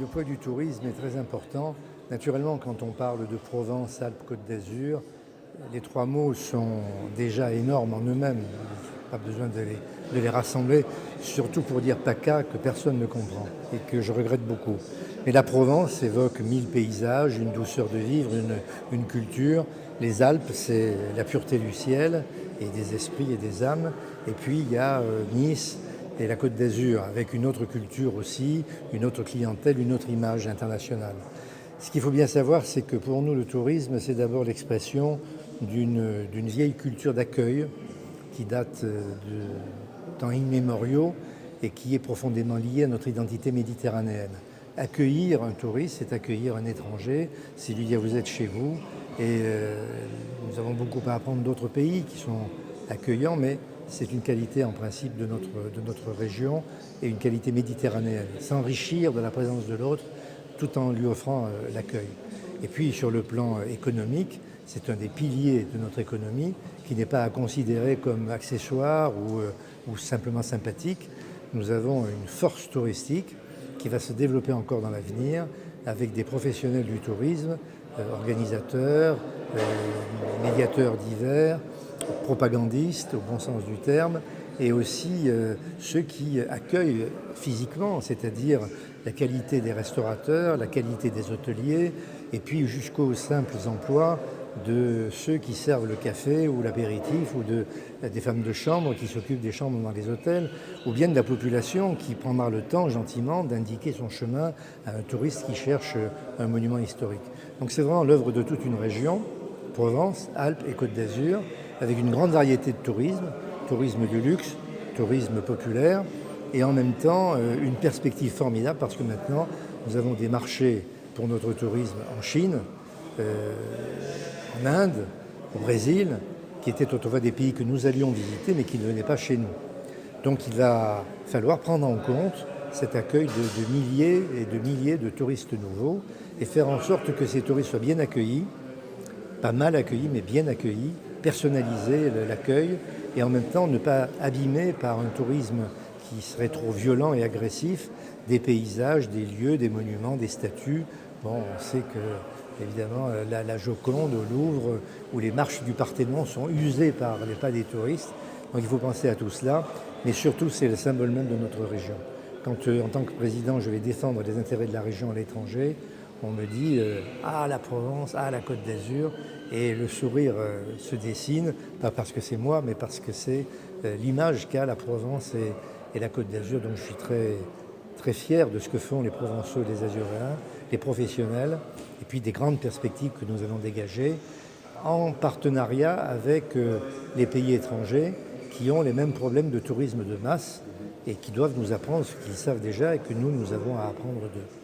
Le poids du tourisme est très important. Naturellement, quand on parle de Provence, Alpes, Côte d'Azur, les trois mots sont déjà énormes en eux-mêmes. Pas besoin de les rassembler, surtout pour dire PACA que personne ne comprend et que je regrette beaucoup. Mais la Provence évoque 1000 paysages, une douceur de vivre, une culture. Les Alpes, c'est la pureté du ciel et des esprits et des âmes. Et puis il y a Nice et la Côte d'Azur, avec une autre culture aussi, une autre clientèle, une autre image internationale. Ce qu'il faut bien savoir, c'est que pour nous, le tourisme, c'est d'abord l'expression d'une vieille culture d'accueil qui date de temps immémoriaux et qui est profondément liée à notre identité méditerranéenne. Accueillir un touriste, c'est accueillir un étranger, c'est lui dire vous êtes chez vous. Et nous avons beaucoup à apprendre d'autres pays qui sont accueillants, mais c'est une qualité en principe de notre région et une qualité méditerranéenne. S'enrichir de la présence de l'autre tout en lui offrant l'accueil. Et puis sur le plan économique, c'est un des piliers de notre économie qui n'est pas à considérer comme accessoire ou simplement sympathique. Nous avons une force touristique qui va se développer encore dans l'avenir avec des professionnels du tourisme, organisateurs, médiateurs divers, propagandistes au bon sens du terme, et aussi ceux qui accueillent physiquement, c'est-à-dire la qualité des restaurateurs, la qualité des hôteliers, et puis jusqu'aux simples emplois de ceux qui servent le café ou l'apéritif, ou des femmes de chambre qui s'occupent des chambres dans les hôtels, ou bien de la population qui prendra le temps gentiment d'indiquer son chemin à un touriste qui cherche un monument historique. Donc c'est vraiment l'œuvre de toute une région, Provence, Alpes et Côte d'Azur, avec une grande variété de tourisme, tourisme de luxe, tourisme populaire, et en même temps une perspective formidable parce que maintenant nous avons des marchés pour notre tourisme en Chine, en Inde, au Brésil, qui étaient autrefois des pays que nous allions visiter mais qui ne venaient pas chez nous. Donc il va falloir prendre en compte cet accueil de milliers et de milliers de touristes nouveaux et faire en sorte que ces touristes soient bien accueillis, pas mal accueillis mais bien accueillis, personnaliser l'accueil et en même temps ne pas abîmer par un tourisme qui serait trop violent et agressif des paysages, des lieux, des monuments, des statues. Bon, on sait que, évidemment, la Joconde au Louvre ou les marches du Parthénon sont usées par les pas des touristes. Donc il faut penser à tout cela, mais surtout c'est le symbole même de notre région. Quand en tant que président je vais défendre les intérêts de la région à l'étranger, on me dit ah la Provence, ah la Côte d'Azur, et le sourire se dessine, pas parce que c'est moi, mais parce que c'est l'image qu'a la Provence et la Côte d'Azur. Donc je suis très, très fier de ce que font les Provençaux et les Azuréens, les professionnels, et puis des grandes perspectives que nous allons dégager en partenariat avec les pays étrangers qui ont les mêmes problèmes de tourisme de masse et qui doivent nous apprendre ce qu'ils savent déjà et que nous avons à apprendre d'eux.